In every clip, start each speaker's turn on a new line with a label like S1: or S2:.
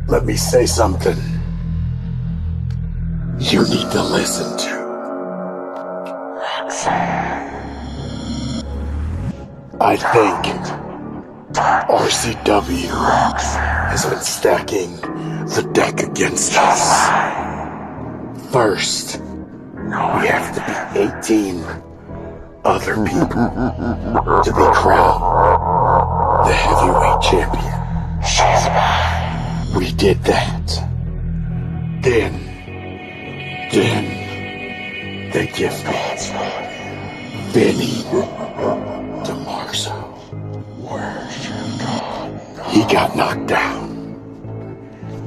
S1: let me say something you need to listen to. I think RCW has been stacking the deck against us. First, we have to beat 18 other people to be crowned the heavyweight champion. We did that. Then they give me Vinny DeMarzo. He got knocked down.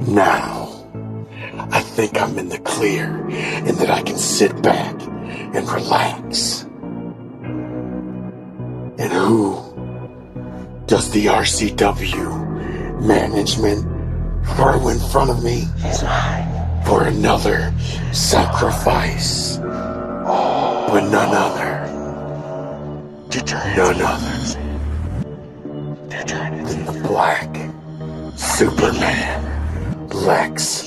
S1: Now, I think I'm in the clear and that I can sit back and relax. And who does the RCW management throw in front of me for another sacrifice? But none other than the Black Superman, Lex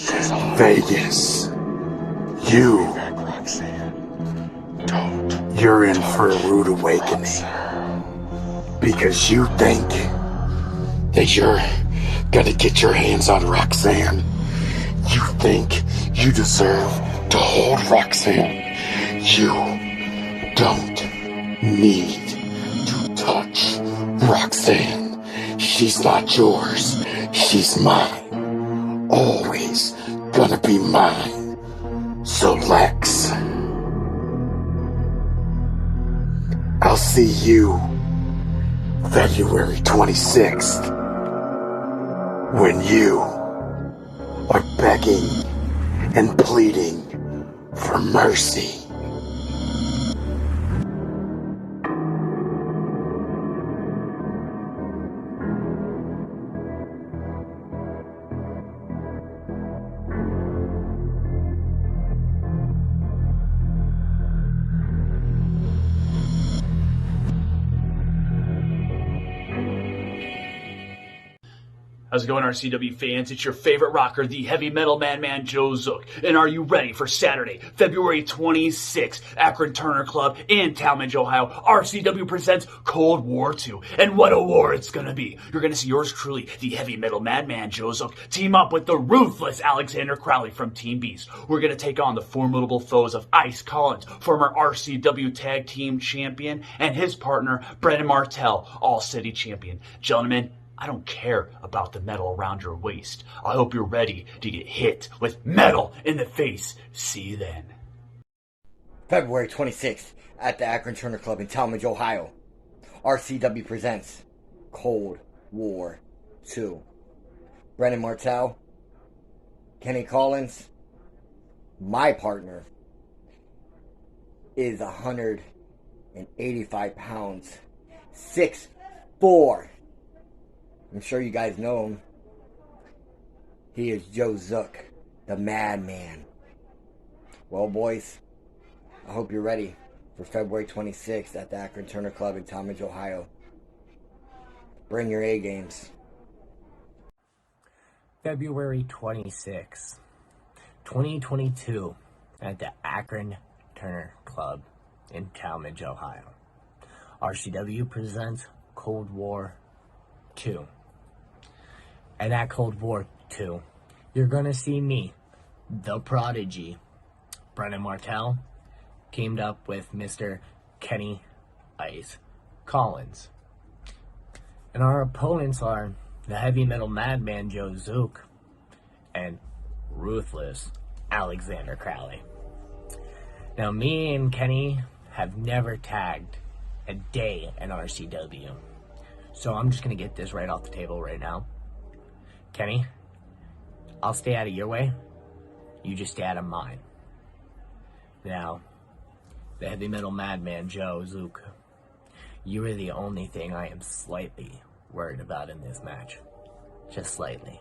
S1: Vegas. You're in for a rude awakening because you think that you're gonna get your hands on Roxanne. You think you deserve to hold Roxanne. You don't need to touch Roxanne. She's not yours. She's mine. Always gonna be mine. So Lex, I'll see you February 26th when you are begging and pleading for mercy.
S2: How's it going, RCW fans? It's your favorite rocker, the heavy metal madman Joe Zook. And are you ready for Saturday, February 26th, Akron Turner Club in Talmadge, Ohio? RCW presents Cold War 2. And what a war it's gonna be. You're gonna see yours truly, the heavy metal madman Joe Zook, team up with the ruthless Alexander Crowley from Team Beast. We're gonna take on the formidable foes of Ice Collins, former RCW Tag Team Champion, and his partner, Brendan Martell, All City Champion. Gentlemen, I don't care about the metal around your waist. I hope you're ready to get hit with metal in the face. See you then.
S3: February 26th at the Akron Turner Club in Talmadge, Ohio. RCW presents Cold War 2. Brendan Martell, Kenny Collins, my partner, is 185 pounds, 6'4". I'm sure you guys know him. He is Joe Zook, the madman. Well, boys, I hope you're ready for February 26th at the Akron Turner Club in Talmadge, Ohio. Bring your A games.
S4: February 26th, 2022 at the Akron Turner Club in Talmadge, Ohio. RCW presents Cold War 2. And at Cold War 2, you're going to see me, the Prodigy, Brendan Martell, teamed up with Mr. Kenny Ice Collins. And our opponents are the heavy metal madman Joe Zook and ruthless Alexander Crowley. Now, me and Kenny have never tagged a day in RCW. So I'm just going to get this right off the table right now. Kenny, I'll stay out of your way. You just stay out of mine. Now, the heavy metal madman Joe Zook, you are the only thing I am slightly worried about in this match. Just slightly.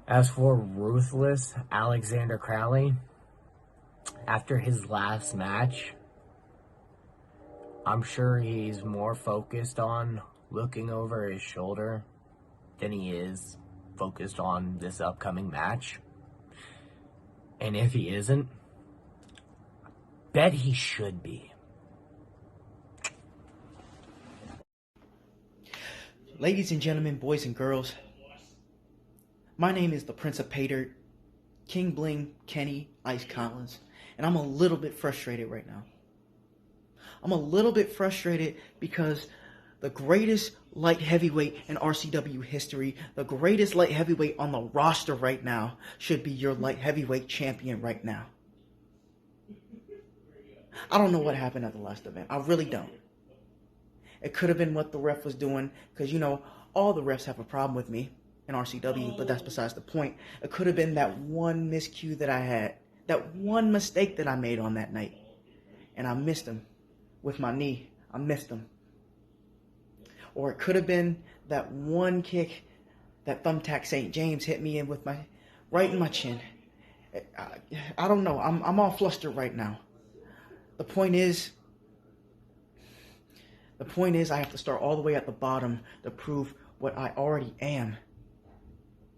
S4: As for ruthless Alexander Crowley, after his last match, I'm sure he's more focused on looking over his shoulder than he is focused on this upcoming match. And if he isn't, bet he should be.
S5: Ladies and gentlemen, boys and girls, my name is the Prince of Paydirt, King Bling Kenny Ice Collins, and I'm a little bit frustrated right now. I'm a little bit frustrated because the greatest light heavyweight in RCW history, the greatest light heavyweight on the roster right now, should be your light heavyweight champion right now. I don't know what happened at the last event. I really don't. It could have been what the ref was doing, because, you know, all the refs have a problem with me in RCW, but that's besides the point. It could have been that one miscue that I had, that one mistake that I made on that night, and I missed him with my knee. I missed him. Or it could have been that one kick that Thumbtack St. James hit me in with right in my chin. I don't know. I'm all flustered right now. The point is I have to start all the way at the bottom to prove what I already am.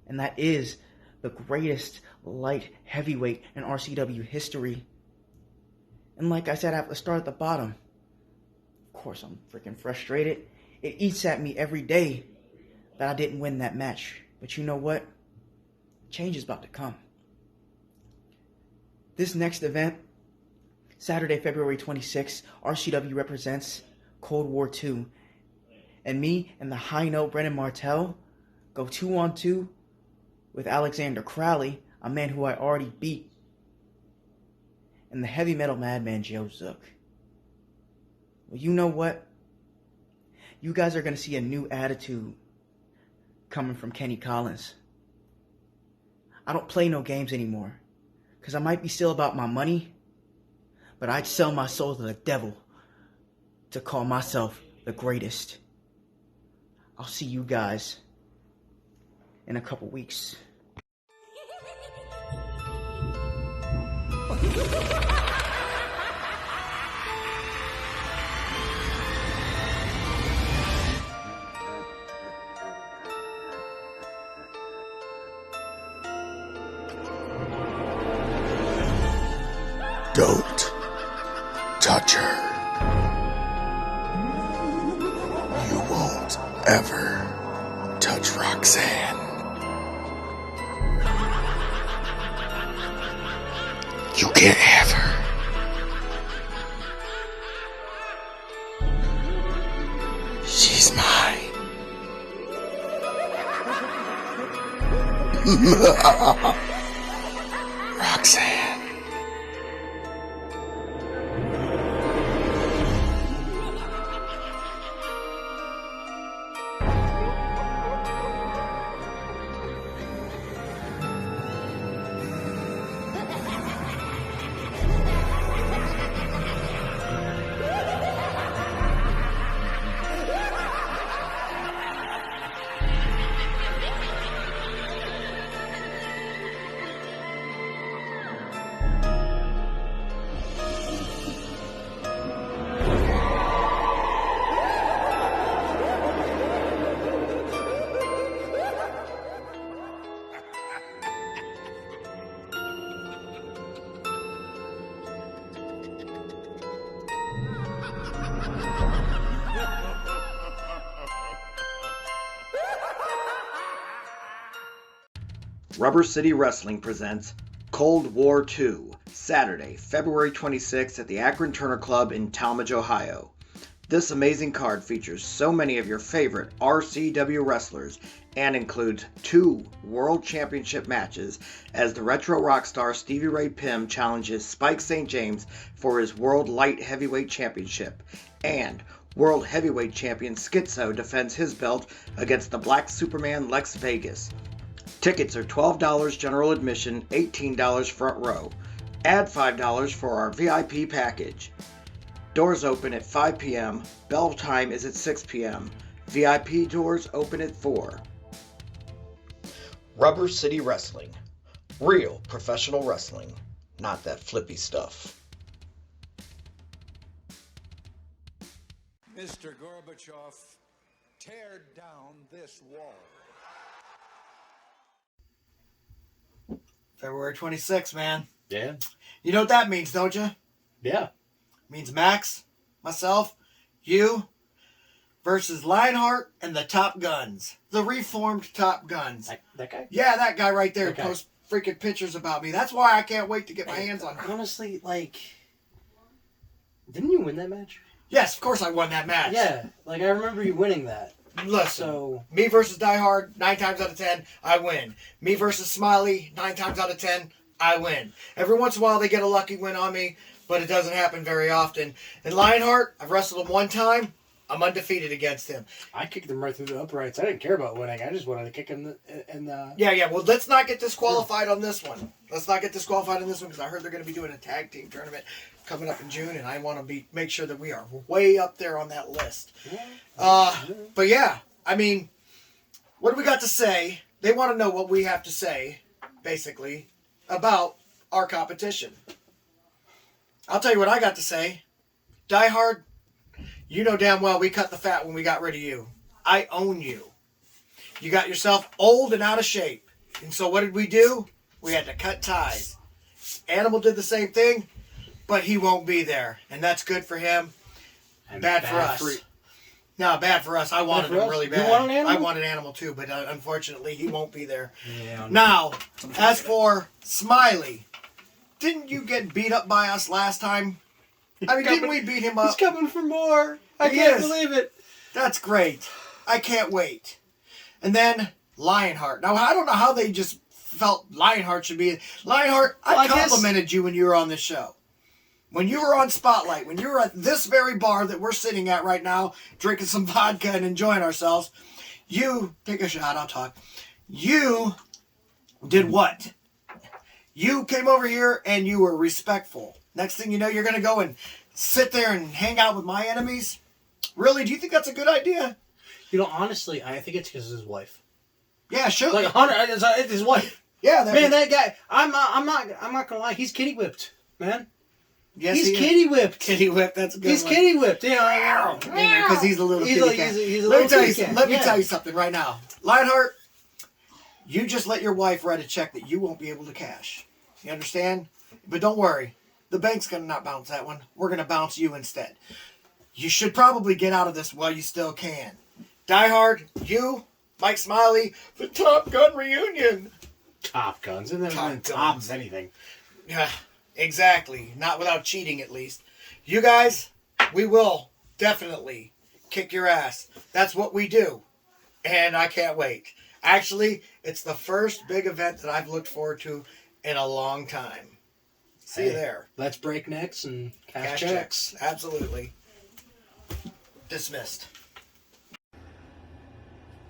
S5: And that is the greatest light heavyweight in RCW history. And like I said, I have to start at the bottom. Of course, I'm freaking frustrated. It eats at me every day that I didn't win that match. But you know what? Change is about to come. This next event, Saturday, February 26th, RCW represents Cold War II. And me and the high note Brennan Martell go 2-on-2 with Alexander Crowley, a man who I already beat, and the heavy metal madman Joe Zook. Well, you know what? You guys are going to see a new attitude coming from Kenny Collins. I don't play no games anymore, because I might be still about my money, but I'd sell my soul to the devil to call myself the greatest. I'll see you guys in a couple weeks.
S1: Don't touch her. You won't ever touch Roxanne. You can't have her. She's mine. Roxanne.
S6: Rubber City Wrestling presents Cold War II, Saturday, February 26th at the Akron Turner Club in Talmadge, Ohio. This amazing card features so many of your favorite RCW wrestlers and includes 2 World Championship matches as the retro rock star Stevie Ray Pym challenges Spike St. James for his World Light Heavyweight Championship, and World Heavyweight Champion Schizo defends his belt against the Black Superman Lex Vegas. Tickets are $12 general admission, $18 front row. Add $5 for our VIP package. Doors open at 5 p.m. Bell time is at 6 p.m. VIP doors open at 4. Rubber City Wrestling. Real professional wrestling. Not that flippy stuff.
S7: Mr. Gorbachev, tear down this wall.
S6: February 26th, man.
S7: Yeah.
S6: You know what that means, don't you?
S7: Yeah.
S6: It means Max, myself, you, versus Lionheart and the Top Guns. The reformed Top Guns.
S7: That guy?
S6: Yeah, that guy right there
S7: Okay.
S6: posts freaking pictures about me. That's why I can't wait to get my hands on him.
S7: Honestly, like, didn't you win that match?
S6: Yes, of course I won that match.
S7: Yeah. Like, I remember you winning that.
S6: Listen,
S7: So,
S6: me versus Die Hard, 9 times out of 10, I win. Me versus Smiley, 9 times out of 10, I win. Every once in a while they get a lucky win on me, but it doesn't happen very often. And Lionheart, I've wrestled him one time. I'm undefeated against him.
S7: I kicked him right through the uprights. I didn't care about winning. I just wanted to kick him in the...
S6: Yeah, well, let's not get disqualified on this one. Let's not get disqualified on this one because I heard they're going to be doing a tag team tournament coming up in June, and I want to make sure that we are way up there on that list. But yeah, I mean, what do we got to say? They want to know what we have to say, basically, about our competition. I'll tell you what I got to say. Die Hard, you know damn well we cut the fat when we got rid of you. I own you. You got yourself old and out of shape. And so what did we do? We had to cut ties. Animal did the same thing, but he won't be there. And that's good for him.
S7: And
S6: bad for us. No, bad for us. I wanted him really bad.
S7: You want an Animal?
S6: I wanted Animal too, but unfortunately he won't be there.
S7: Yeah,
S6: Now, as for Smiley, didn't you get beat up by us last time? I mean, didn't we beat him up?
S7: He's coming for more. I
S6: He
S7: can't
S6: is.
S7: believe it.
S6: That's great. I can't wait. And then Lionheart. Now, I don't know how they just felt Lionheart should be. Lionheart,
S7: Well,
S6: I
S7: I guess-
S6: complimented you when you were on this show. When you were on Spotlight, when you were at this very bar that we're sitting at right now, drinking some vodka and enjoying ourselves, you, take a shot, I'll talk. You did what? You came over here and you were respectful. Next thing you know, you're going to go and sit there and hang out with my enemies? Really? Do you think that's a good idea?
S7: You know, honestly, I think it's because of his wife.
S6: Yeah, sure.
S7: Like, Hunter, it's his wife.
S6: Yeah,
S7: Man, that guy, I'm not gonna lie, he's kitty whipped, man.
S6: yes,
S7: He's
S6: he is.
S7: kitty whipped.
S6: Kitty whip. That's a good
S7: He's
S6: one.
S7: kitty whipped. Yeah,
S6: Because he's a little
S7: He's
S6: kitty
S7: a-
S6: cat.
S7: he's a
S6: Let me
S7: little
S6: tell you.
S7: kitty cat,
S6: Let me
S7: yeah.
S6: tell you something right now, Lionheart. You just let your wife write a check that you won't be able to cash. You understand? But don't worry, the bank's gonna not bounce that one. We're gonna bounce you instead. You should probably get out of this while you still can. Die Hard, you, Mike Smiley, the Top Gun reunion.
S7: Top Guns, and then
S6: Top
S7: Top
S6: Guns.
S7: anything.
S6: Yeah, exactly. Not without cheating, at least. You guys, we will definitely kick your ass. That's what we do. And I can't wait. Actually, it's the first big event that I've looked forward to in a long time. See you
S7: Hey,
S6: there.
S7: Let's break necks and cash
S6: Cash
S7: checks.
S6: checks. Absolutely. Dismissed.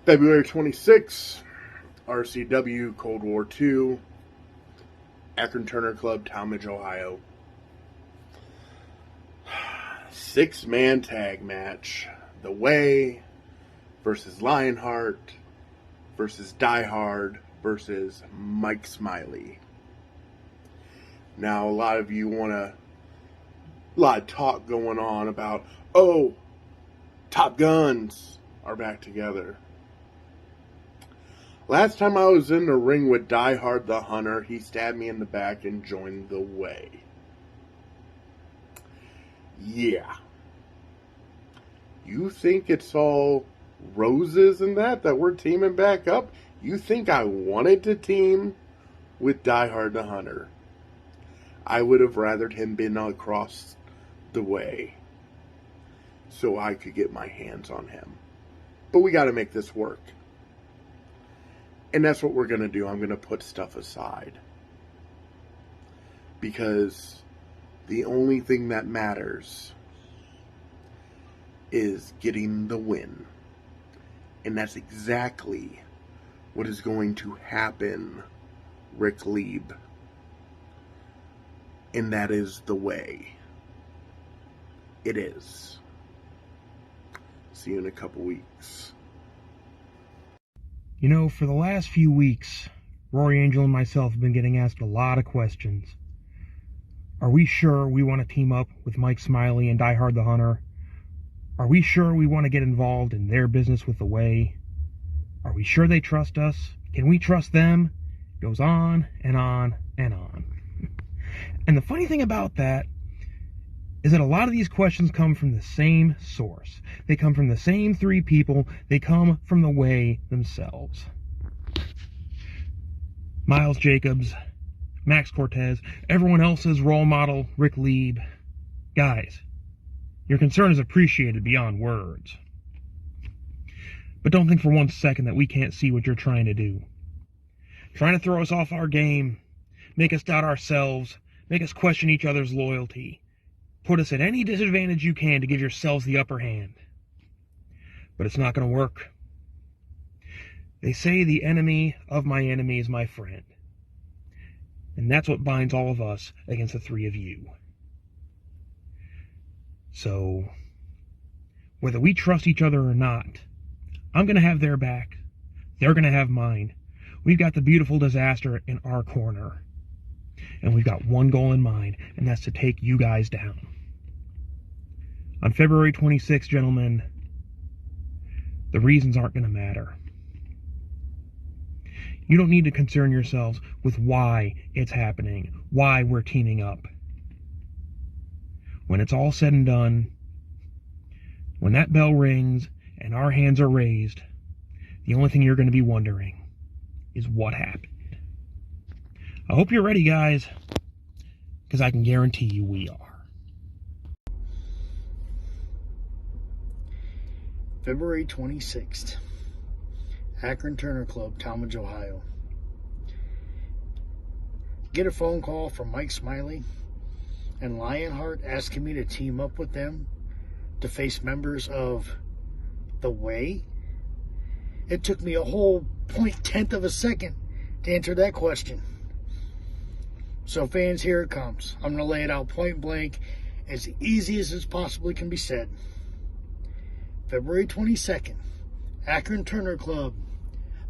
S1: February 26th, RCW Cold War II, Akron Turner Club, Talmadge, Ohio. 6-man tag match. The Way versus Lionheart versus Die Hard versus Mike Smiley. Now, a lot of you want a lot of talk going on about, oh, Top Guns are back together. Last time I was in the ring with Die Hard the Hunter, he stabbed me in the back and joined the Way. Yeah. You think it's all roses and that we're teaming back up? You think I wanted to team with Die Hard the Hunter? I would have rathered him been across the way so I could get my hands on him. But we got to make this work. And that's what we're going to do. I'm going to put stuff aside. Because the only thing that matters is getting the win. And that's exactly what is going to happen, Rick Lieb. And that is the way. It is. See you in a couple weeks.
S8: You know, for the last few weeks, Rory Angel and myself have been getting asked a lot of questions. Are we sure we want to team up with Mike Smiley and Die Hard the Hunter? Are we sure we want to get involved in their business with the Way? Are we sure they trust us? Can we trust them? Goes on and on and on. And the funny thing about that is that a lot of these questions come from the same source. They come from the same three people. They come from the way themselves. Miles Jacobs, Max Cortez, everyone else's role model, Rick Lieb. Guys, your concern is appreciated beyond words. But don't think for one second that we can't see what you're trying to do. Trying to throw us off our game, make us doubt ourselves, make us question each other's loyalty. Put us at any disadvantage you can to give yourselves the upper hand. But it's not going to work. They say the enemy of my enemy is my friend. And that's what binds all of us against the three of you. So, whether we trust each other or not, I'm going to have their back. They're going to have mine. We've got the beautiful disaster in our corner. And we've got one goal in mind, and that's to take you guys down. On February 26th, gentlemen, the reasons aren't going to matter. You don't need to concern yourselves with why it's happening, why we're teaming up. When it's all said and done, when that bell rings and our hands are raised, the only thing you're going to be wondering is what happened. I hope you're ready, guys, because I can guarantee you we are.
S7: February 26th, Akron Turner Club, Talmadge, Ohio. Get a phone call from Mike Smiley and Lionheart asking me to team up with them to face members of The Way. It took me a whole 0.1 of a second to answer that question. So fans, here it comes. I'm going to lay it out point blank, as easy as it possibly can be said. February 22nd, Akron Turner Club,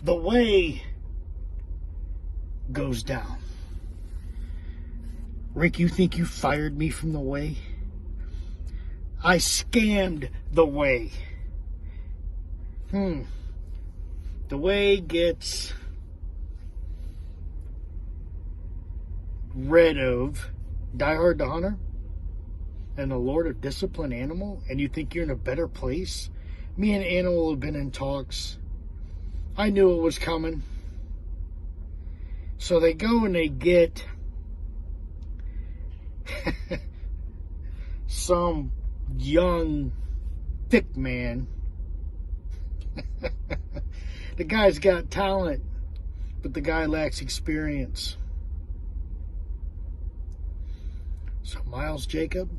S7: The Way goes down. Rick, you think you fired me from The Way? I scammed The Way. The Way gets rid of Die Hard the Hunter and the Lord of Discipline Animal, and you think you're in a better place? Me and Animal have been in talks. I knew it was coming. So they go and they get some young, thick man. The guy's got talent, but the guy lacks experience. So Miles Jacob,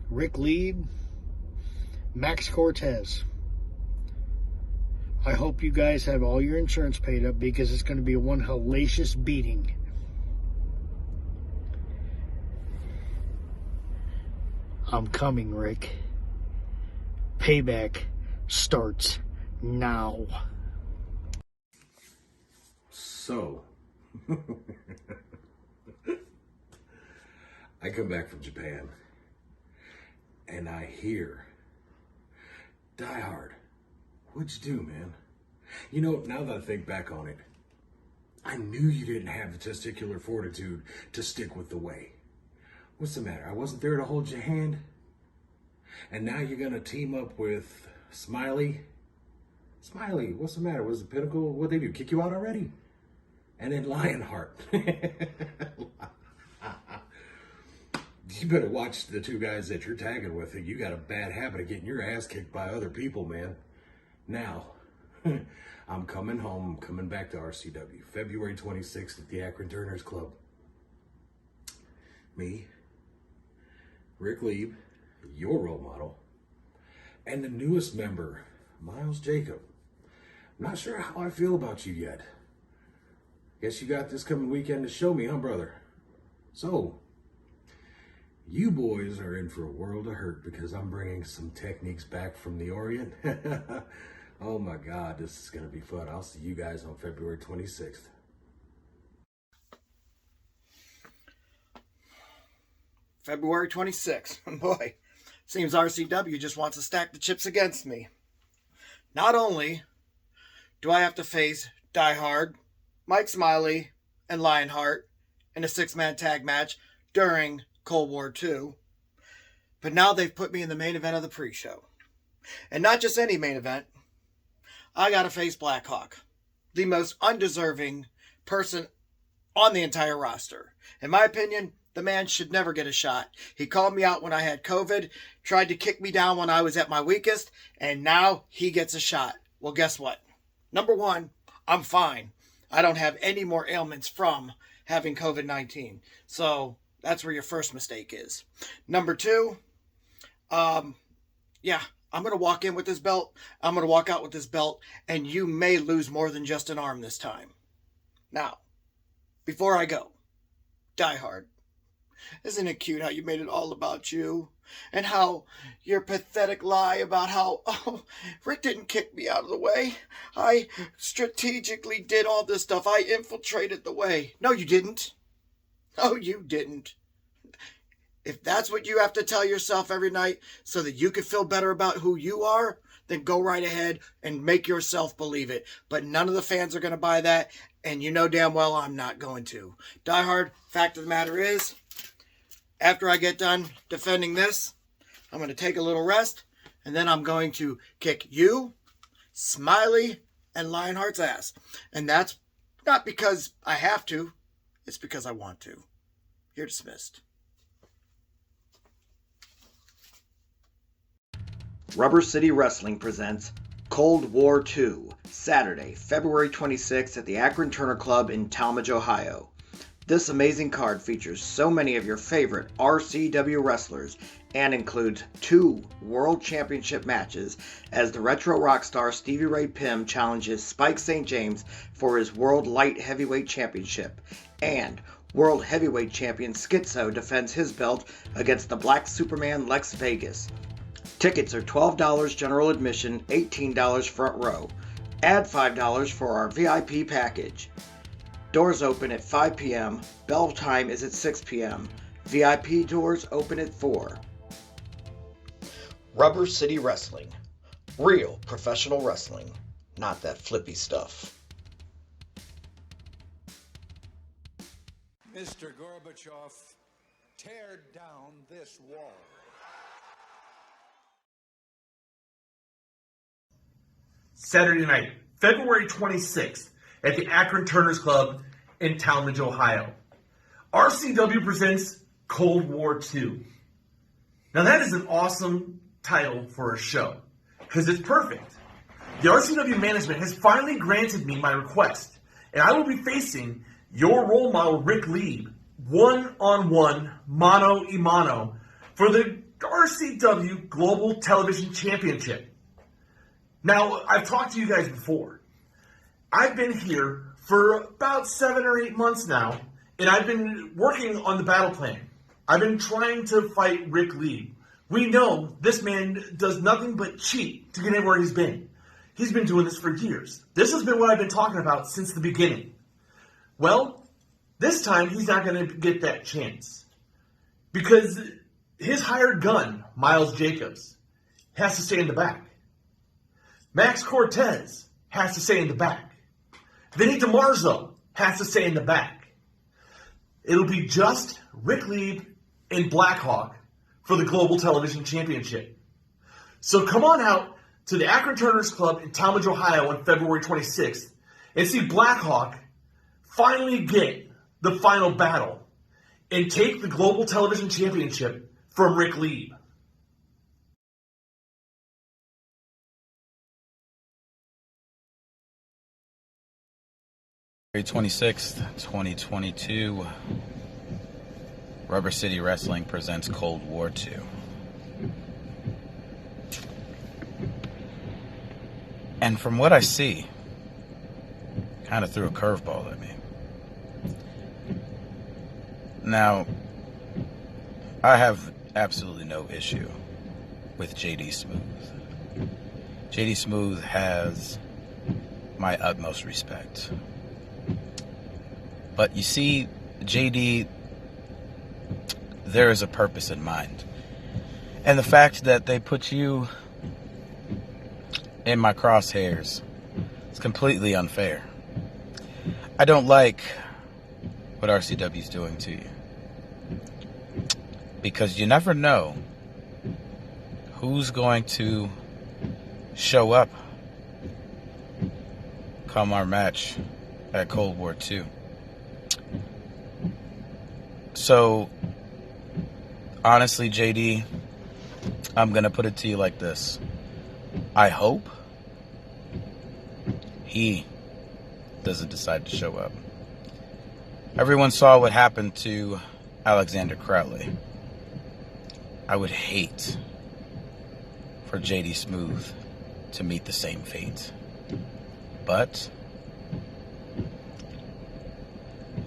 S7: Rick Lieb, Max Cortez. I hope you guys have all your insurance paid up, because it's going to be one hellacious beating. I'm coming, Rick. Payback starts now.
S9: So, I come back from Japan, and I hear, Die Hard, what'd you do, man? You know, now that I think back on it, I knew you didn't have the testicular fortitude to stick with The Way. What's the matter? I wasn't there to hold your hand? And now you're going to team up with Smiley? Smiley, what's the matter? Was the Pinnacle, what'd they do, kick you out already? And then Lionheart. You better watch the two guys that you're tagging with. You got a bad habit of getting your ass kicked by other people, man. Now, I'm coming home. I'm coming back to RCW. February 26th at the Akron Turners Club. Me, Rick Lieb, your role model, and the newest member, Miles Jacob. I'm not sure how I feel about you yet. Guess you got this coming weekend to show me, huh, brother? So, you boys are in for a world of hurt, because I'm bringing some techniques back from the Orient. Oh my God, this is going to be fun. I'll see you guys on February 26th.
S6: February 26th. Boy, seems RCW just wants to stack the chips against me. Not only do I have to face Die Hard, Mike Smiley and Lionheart in a 6-man tag match during Cold War II. But now they've put me in the main event of the pre-show. And not just any main event. I got to face Blackhawk, the most undeserving person on the entire roster. In my opinion, the man should never get a shot. He called me out when I had COVID, tried to kick me down when I was at my weakest, and now he gets a shot. Well, guess what? Number one, I'm fine. I don't have any more ailments from having COVID-19. So that's where your first mistake is. Number two, I'm going to walk in with this belt. I'm going to walk out with this belt, and you may lose more than just an arm this time. Now, before I go, Die Hard. Isn't it cute how you made it all about you? And how your pathetic lie about how, Rick didn't kick me out of the way. I strategically did all this stuff. I infiltrated the way. No, you didn't. No, you didn't. If that's what you have to tell yourself every night so that you can feel better about who you are, then go right ahead and make yourself believe it. But none of the fans are going to buy that, and you know damn well I'm not going to. Die Hard, fact of the matter is, after I get done defending this, I'm going to take a little rest, and then I'm going to kick you, Smiley, and Lionheart's ass. And that's not because I have to, it's because I want to. You're dismissed. Rubber City Wrestling presents Cold War II, Saturday, February 26th at the Akron Turner Club in Talmadge, Ohio. This amazing card features so many of your favorite RCW wrestlers and includes 2 World Championship matches as the retro rock star Stevie Ray Pim challenges Spike St. James for his World Light Heavyweight Championship, and World Heavyweight Champion Schizo defends his belt against the Black Superman Lex Vegas. Tickets are $12 general admission, $18 front row. Add $5 for our VIP package. Doors open at 5 p.m. Bell time is at 6 p.m. VIP doors open at 4. Rubber City Wrestling. Real professional wrestling. Not that flippy stuff.
S10: Mr. Gorbachev, tear down this wall.
S11: Saturday night, February 26th, at the Akron Turners Club in Talmadge, Ohio. RCW presents Cold War II. Now that is an awesome title for a show, because it's perfect. The RCW management has finally granted me my request, and I will be facing your role model, Rick Lieb, one-on-one, mano-a-mano, for the RCW Global Television Championship. Now, I've talked to you guys before. I've been here for about 7 or 8 months now, and I've been working on the battle plan. I've been trying to fight Rick Lieb. We know this man does nothing but cheat to get in where he's been. He's been doing this for years. This has been what I've been talking about since the beginning. Well, this time he's not going to get that chance. Because his hired gun, Miles Jacobs, has to stay in the back. Max Cortez has to stay in the back. Vinny DiMarzo has to stay in the back. It'll be just Rick Lieb and Blackhawk for the Global Television Championship. So come on out to the Akron Turners Club in Talmadge, Ohio on February 26th and see Blackhawk finally get the final battle and take the Global Television Championship from Rick Lieb.
S12: February 26th, 2022, Rubber City Wrestling presents Cold War II. And from what I see, kind of threw a curveball at me. Now, I have absolutely no issue with JD Smooth. JD Smooth has my utmost respect. But you see, JD, there is a purpose in mind. And the fact that they put you in my crosshairs is completely unfair. I don't like what RCW is doing to you. Because you never know who's going to show up come our match at Cold War II. So, honestly, JD, I'm going to put it to you like this. I hope he doesn't decide to show up. Everyone saw what happened to Alexander Crowley. I would hate for JD Smooth to meet the same fate. But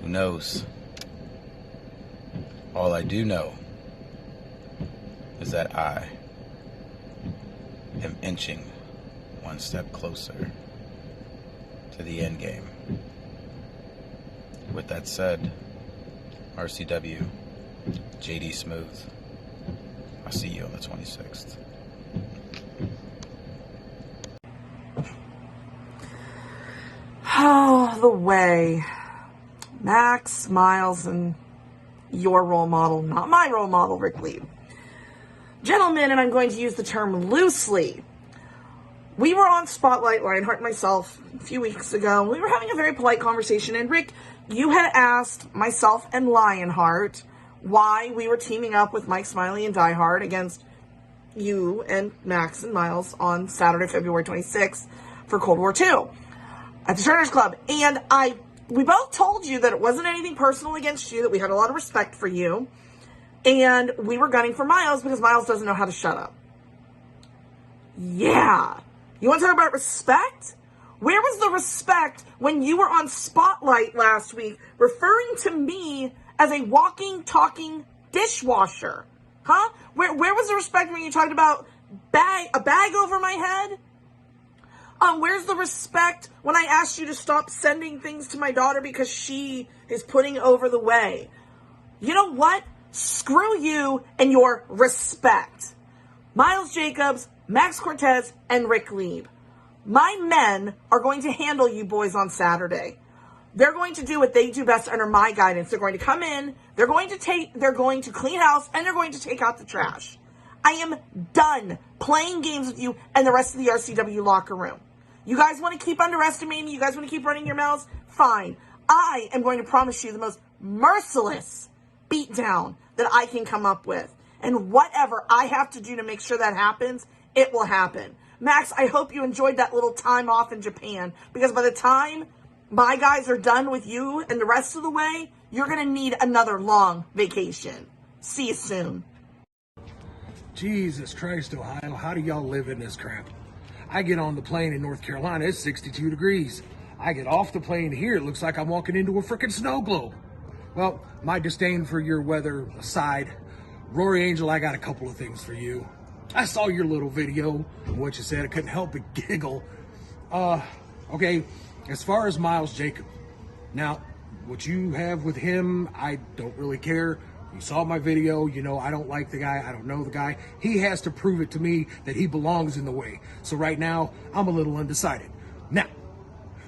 S12: who knows? All I do know is that I am inching one step closer to the end game. With that said, RCW, JD Smooth, I'll see you on the 26th.
S13: Oh, the way. Max, Miles, and your role model, not my role model, Rick Lee. Gentlemen, and I'm going to use the term loosely, we were on Spotlight, Lionheart and myself, a few weeks ago. We were having a very polite conversation, and Rick, you had asked myself and Lionheart why we were teaming up with Mike Smiley and Die Hard against you and Max and Miles on Saturday, February 26th for Cold War II at the Turner's Club. And we both told you that it wasn't anything personal against you, that we had a lot of respect for you, and we were gunning for Miles because Miles doesn't know how to shut up. Yeah. You want to talk about respect? Where was the respect when you were on Spotlight last week referring to me as a walking, talking dishwasher? Huh? Where was the respect when you talked about a bag over my head? Where's the respect when I asked you to stop sending things to my daughter because she is putting over the way? You know what? Screw you and your respect. Miles Jacobs, Max Cortez, and Rick Lieb. My men are going to handle you boys on Saturday. They're going to do what they do best under my guidance. They're going to come in, they're going to clean house, and they're going to take out the trash. I am done playing games with you and the rest of the RCW locker room. You guys want to keep underestimating me? You guys want to keep running your mouths? Fine. I am going to promise you the most merciless beatdown that I can come up with. And whatever I have to do to make sure that happens, it will happen. Max, I hope you enjoyed that little time off in Japan, because by the time my guys are done with you and the rest of the way, you're going to need another long vacation. See you soon.
S8: Jesus Christ, Ohio, how do y'all live in this crap? I get on the plane in North Carolina, it's 62 degrees. I get off the plane here, it looks like I'm walking into a frickin' snow globe. Well, my disdain for your weather aside, Rory Angel, I got a couple of things for you. I saw your little video of what you said. I couldn't help but giggle. Okay, as far as Miles Jacob, now, what you have with him, I don't really care. You saw my video, you know I don't like the guy, I don't know the guy. He has to prove it to me that he belongs in the way. So right now, I'm a little undecided. Now,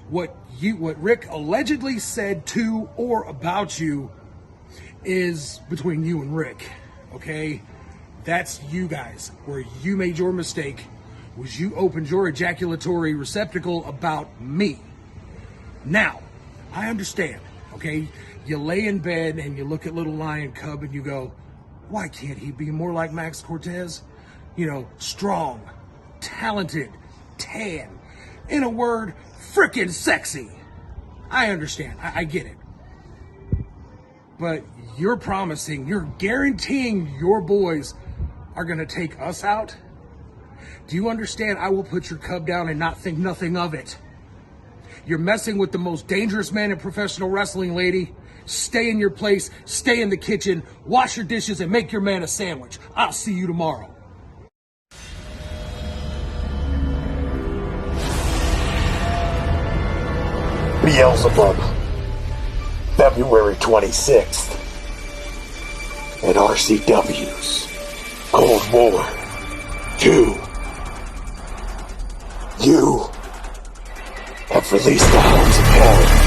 S8: what Rick allegedly said to or about you is between you and Rick, okay? That's you guys. Where you made your mistake was you opened your ejaculatory receptacle about me. Now, I understand, okay? You lay in bed and you look at little Lion Cub and you go, why can't he be more like Max Cortez? You know, strong, talented, tan. In a word, frickin' sexy. I understand. I get it. But you're guaranteeing your boys are going to take us out? Do you understand? I will put your cub down and not think nothing of it. You're messing with the most dangerous man in professional wrestling, lady. Stay in your place, stay in the kitchen, wash your dishes, and make your man a sandwich. I'll see you tomorrow.
S14: Beelzebub, February 26th, at RCW's Cold War II. You have released the hounds of hell.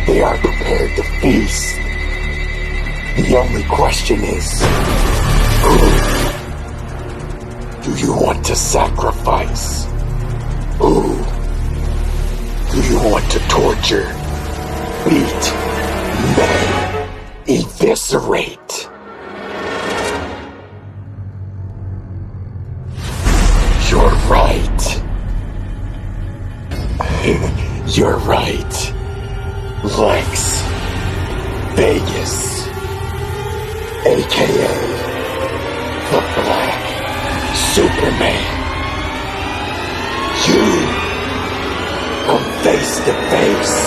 S14: They are prepared to feast. The only question is, who do you want to sacrifice? Who do you want to torture, beat, maim, eviscerate? You're right. You're right. Lex Vegas, aka the Black Superman. You come face to face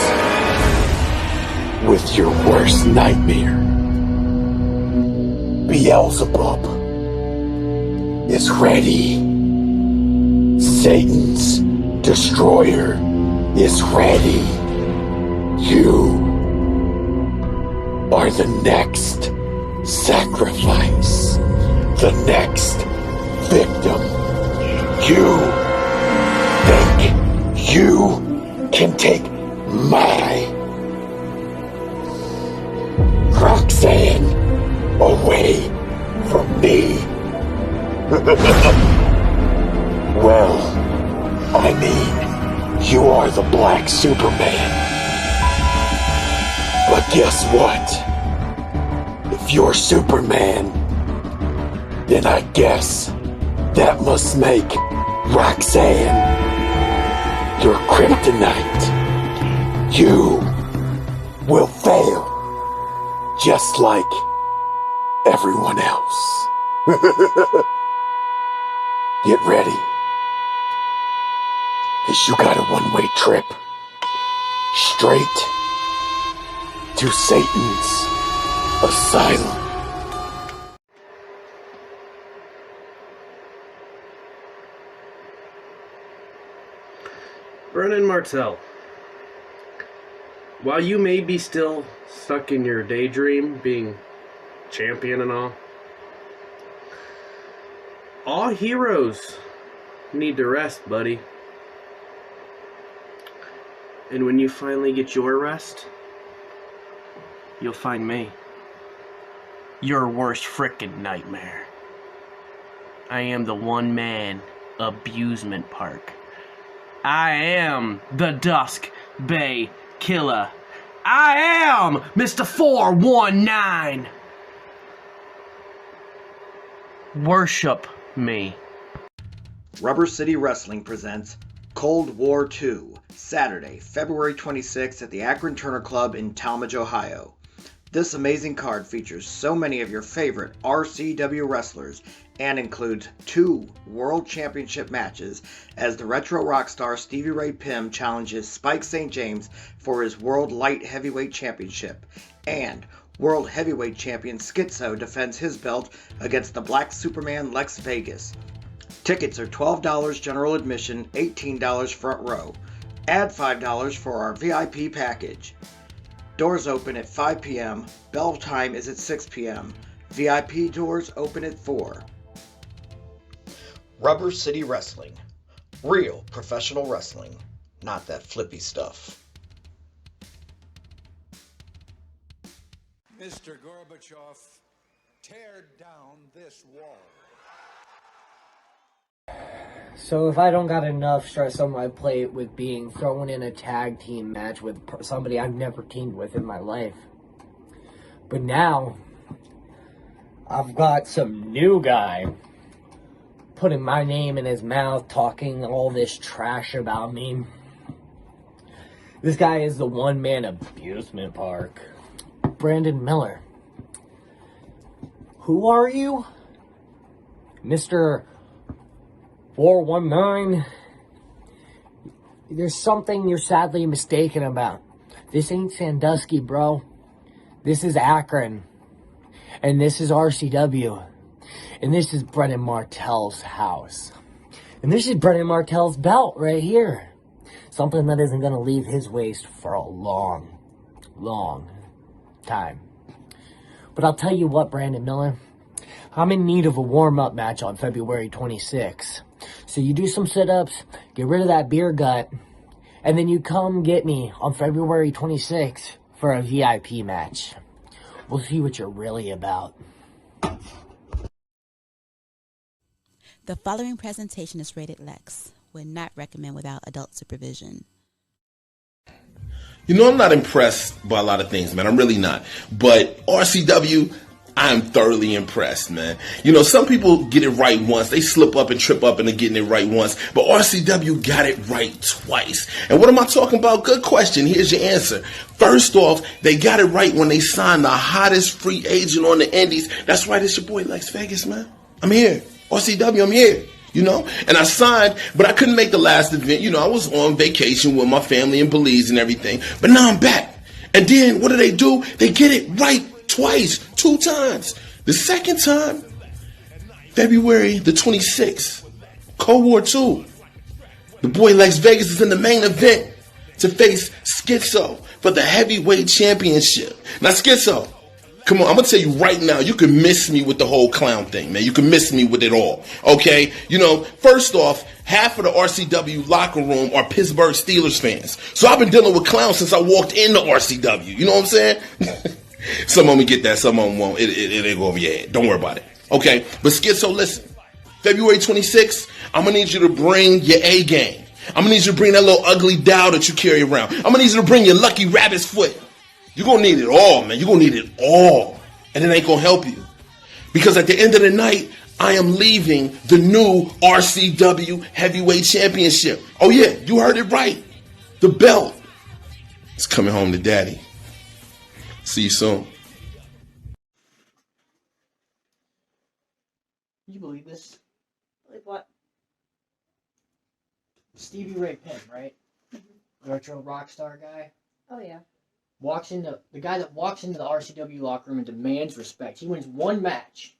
S14: with your worst nightmare. Beelzebub is ready. Satan's destroyer is ready. You are the next sacrifice, the next victim. You think you can take my Roxanne away from me? Well, I mean, you are the Black Superman. But guess what? If you're Superman, then I guess that must make Roxanne your kryptonite. You will fail, just like everyone else. Get ready, 'cause you got a one-way trip straight to Satan's asylum.
S15: Brennan Martell, while you may be still stuck in your daydream, being champion and all heroes need to rest, buddy. And when you finally get your rest, you'll find me. Your worst frickin' nightmare. I am the one-man abusement park. I am the Dusk Bay Killer. I am Mr. 419. Worship me.
S6: Rubber City Wrestling presents Cold War II, Saturday, February 26th at the Akron Turner Club in Talmadge, Ohio. This amazing card features so many of your favorite RCW wrestlers and includes 2 World Championship matches as the retro rock star Stevie Ray Pym challenges Spike St. James for his World Light Heavyweight Championship, and World Heavyweight Champion Schizo defends his belt against the Black Superman Lex Vegas. Tickets are $12 general admission, $18 front row. Add $5 for our VIP package. Doors open at 5 p.m. Bell time is at 6 p.m. VIP doors open at 4. Rubber City Wrestling. Real professional wrestling. Not that flippy stuff.
S10: Mr. Gorbachev, tear down this wall.
S4: So if I don't got enough stress on my plate with being thrown in a tag team match with somebody I've never teamed with in my life, but now I've got some new guy putting my name in his mouth, talking all this trash about me. This guy is the one-man abusement park. Brandon Miller. Who are you? Mr. 419? There's something you're sadly mistaken about. This ain't Sandusky, bro. This is Akron. And this is RCW. And this is Brennan Martell's house. And this is Brennan Martell's belt right here. Something that isn't going to leave his waist for a long, long time. But I'll tell you what, Brandon Miller. I'm in need of a warm-up match on February 26th. So you do some sit-ups, get rid of that beer gut, and then you come get me on February 26th for a VIP match. We'll see what you're really about.
S16: The following presentation is rated Lex. Would not recommend without adult supervision.
S17: You know, I'm not impressed by a lot of things, man. I'm really not. But RCW, I'm thoroughly impressed, man. You know, some people get it right once. They slip up and trip up and they're getting it right once. But RCW got it right twice. And what am I talking about? Good question. Here's your answer. First off, they got it right when they signed the hottest free agent on the Indies. That's right, it's your boy Lex Vegas, man. I'm here. RCW, I'm here. You know, and I signed, but I couldn't make the last event. You know, I was on vacation with my family in Belize and everything. But now I'm back. And then what do? They get it right twice, 2 times. The second time, February the 26th, Cold War II. The boy Lex Vegas is in the main event to face Schizo for the heavyweight championship. Now, Schizo, come on, I'm going to tell you right now, you can miss me with the whole clown thing, man. You can miss me with it all, okay? You know, first off, half of the RCW locker room are Pittsburgh Steelers fans. So I've been dealing with clowns since I walked into RCW. You know what I'm saying? Some of them get that, some of them won't. It'll go over your head. Don't worry about it, okay? But Schizo, listen, February 26th, I'm going to need you to bring your A game. I'm going to need you to bring that little ugly dowel that you carry around. I'm going to need you to bring your lucky rabbit's foot. You're going to need it all, man. You're going to need it all. And it ain't going to help you. Because at the end of the night, I am leaving the new RCW Heavyweight Championship. Oh, yeah, you heard it right. The belt is coming home to Daddy. See you soon.
S18: Can you believe this?
S19: Like what?
S18: Stevie Ray Penn, right? The retro rock star guy.
S19: Oh yeah.
S18: The guy that walks into the RCW locker room and demands respect. He wins one match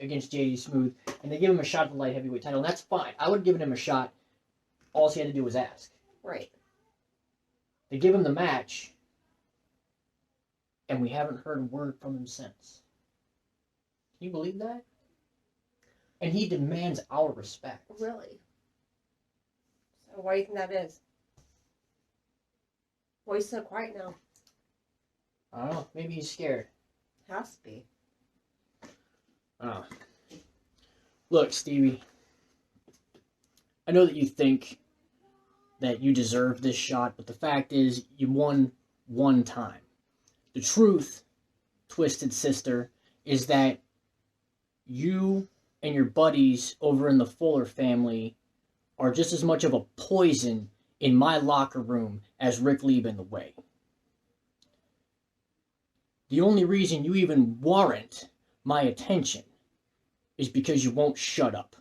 S18: against JD Smooth, and they give him a shot at the light heavyweight title, and that's fine. I would have given him a shot. All he had to do was ask.
S19: Right.
S18: They give him the match, and we haven't heard a word from him since. Can you believe that? And he demands our respect.
S19: Really? So why do you think that is? Why are you so quiet now?
S18: I don't know. Maybe he's scared.
S19: Has to be.
S18: Oh. Look, Stevie. I know that you think that you deserve this shot, but the fact is you won one time. The truth, Twisted Sister, is that you and your buddies over in the Fuller family are just as much of a poison in my locker room as Rick Lieb in the Way. The only reason you even warrant my attention is because you won't shut up.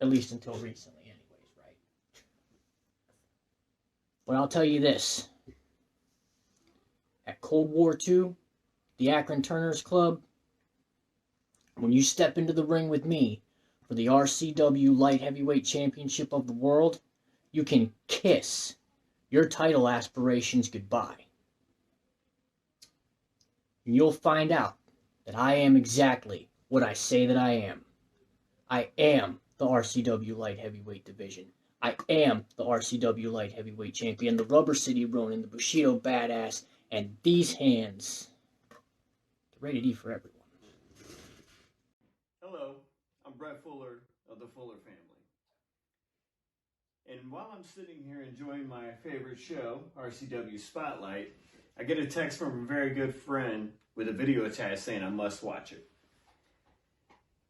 S18: At least until recently anyways, right? But I'll tell you this. At Cold War II, the Akron Turners Club, when you step into the ring with me for the RCW Light Heavyweight Championship of the World, you can kiss your title aspirations goodbye. And you'll find out that I am exactly what I say that I am. I am the RCW Light Heavyweight Division. I am the RCW Light Heavyweight Champion, the Rubber City Ronin, the Bushido Badass, and these hands, they're rated E for everyone.
S20: Hello, I'm Brett Fuller of the Fuller family. And while I'm sitting here enjoying my favorite show, RCW Spotlight, I get a text from a very good friend with a video attached saying I must watch it.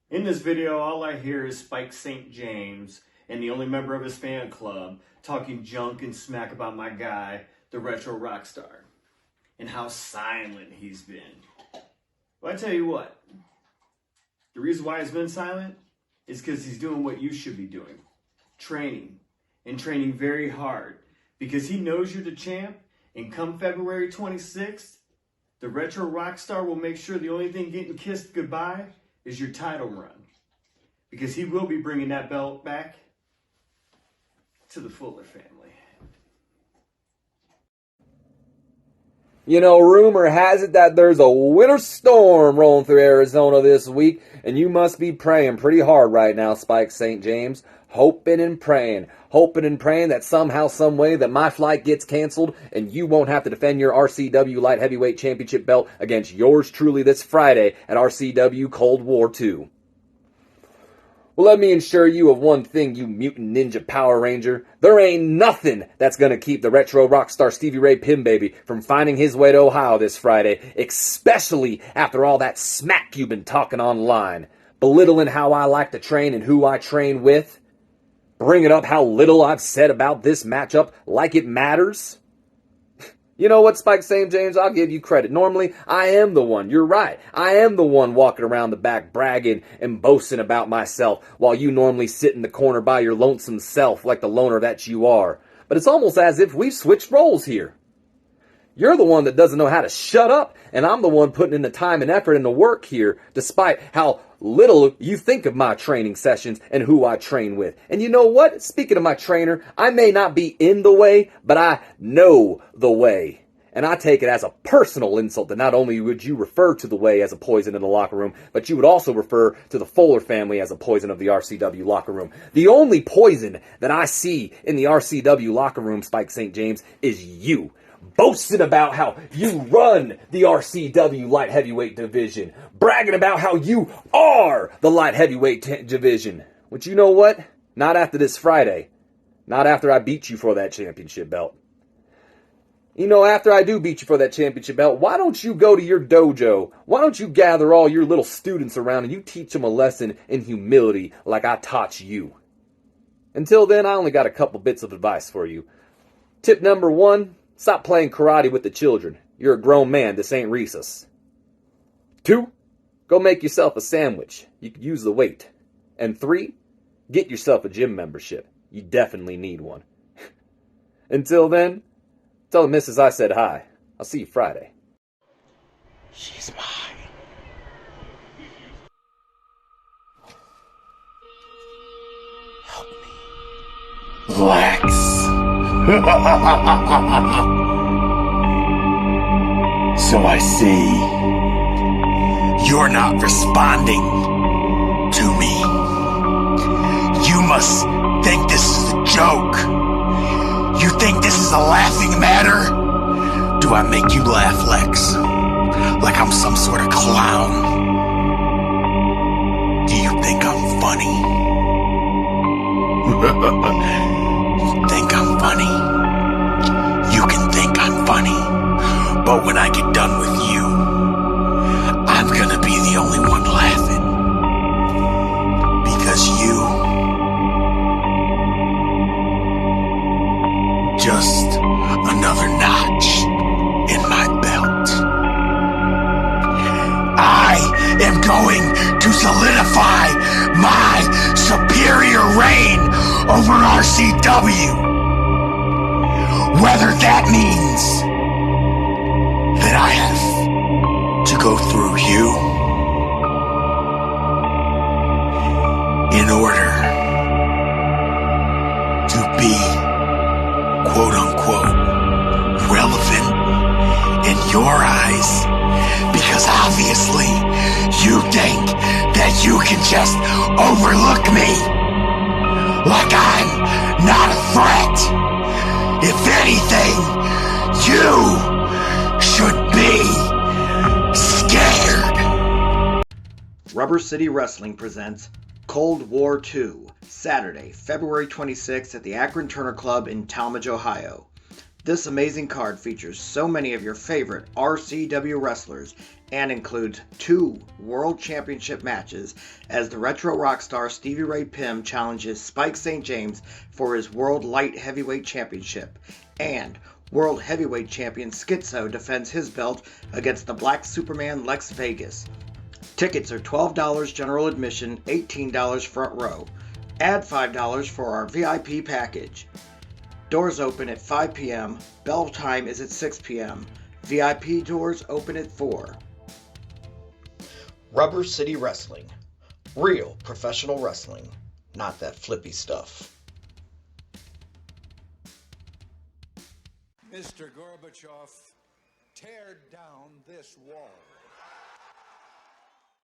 S20: In this video, all I hear is Spike St. James and the only member of his fan club talking junk and smack about my guy, the retro rock star, and how silent he's been. Well, I tell you what, the reason why he's been silent is because he's doing what you should be doing, training, and training very hard, because he knows you're the champ, and come February 26th, the retro rock star will make sure the only thing getting kissed goodbye is your title run, because he will be bringing that belt back to the Fuller family.
S21: You know, rumor has it that there's a winter storm rolling through Arizona this week, and you must be praying pretty hard right now, Spike St. James. Hoping and praying that somehow, some way that my flight gets canceled and you won't have to defend your RCW Light Heavyweight Championship belt against yours truly this Friday at RCW Cold War 2. Well, let me assure you of one thing, you mutant ninja Power Ranger. There ain't nothing that's gonna keep the retro rock star Stevie Ray Pim baby from finding his way to Ohio this Friday, especially after all that smack you've been talking online, belittling how I like to train and who I train with, bringing up how little I've said about this matchup like it matters. You know what, Spike St. James? I'll give you credit. Normally, I am the one. You're right. I am the one walking around the back bragging and boasting about myself while you normally sit in the corner by your lonesome self like the loner that you are. But it's almost as if we've switched roles here. You're the one that doesn't know how to shut up, and I'm the one putting in the time and effort and the work here, despite how little you think of my training sessions and who I train with. And you know what? Speaking of my trainer, I may not be in the way, but I know the way. And I take it as a personal insult that not only would you refer to the way as a poison in the locker room, but you would also refer to the Fuller family as a poison of the RCW locker room. The only poison that I see in the RCW locker room, Spike St. James, is you. Boasting about how you run the RCW light heavyweight division. Bragging about how you are the light heavyweight division. Which, you know what? Not after this Friday. Not after I beat you for that championship belt. You know, after I do beat you for that championship belt, why don't you go to your dojo? Why don't you gather all your little students around and you teach them a lesson in humility like I taught you? Until then, I only got a couple bits of advice for you. Tip number 1, stop playing karate with the children. You're a grown man, this ain't recess. 2, go make yourself a sandwich. You could use the weight. And 3, get yourself a gym membership. You definitely need one. Until then, tell the missus I said hi. I'll see you Friday.
S14: She's mine. Help me. Lex. So I see. You're not responding to me. You must think this is a joke. You think this is a laughing matter? Do I make you laugh, Lex? Like I'm some sort of clown? Do you think I'm funny? You think I'm funny? You can think I'm funny. But when I get done with you, I'm gonna be the only one laughing. Because you just another notch in my belt. I am going to solidify my superior reign over RCW. Whether that means that I have to go through you in order to be quote unquote relevant in your eyes, because obviously you think that you can just overlook me like I'm not a threat. If anything, you should be scared.
S6: Rubber City Wrestling presents Cold War 2, Saturday, February 26th at the Akron Turner Club in Talmadge, Ohio. This amazing card features so many of your favorite RCW wrestlers and includes 2 World Championship matches as the retro rock star Stevie Ray Pim challenges Spike St. James for his World Light Heavyweight Championship, and World Heavyweight Champion Schizo defends his belt against the Black Superman Lex Vegas. Tickets are $12 general admission, $18 front row. Add $5 for our VIP package. Doors open at 5 p.m. Bell time is at 6 p.m. VIP doors open at 4. Rubber City Wrestling. Real professional wrestling. Not that flippy stuff.
S10: Mr. Gorbachev, tear down this wall.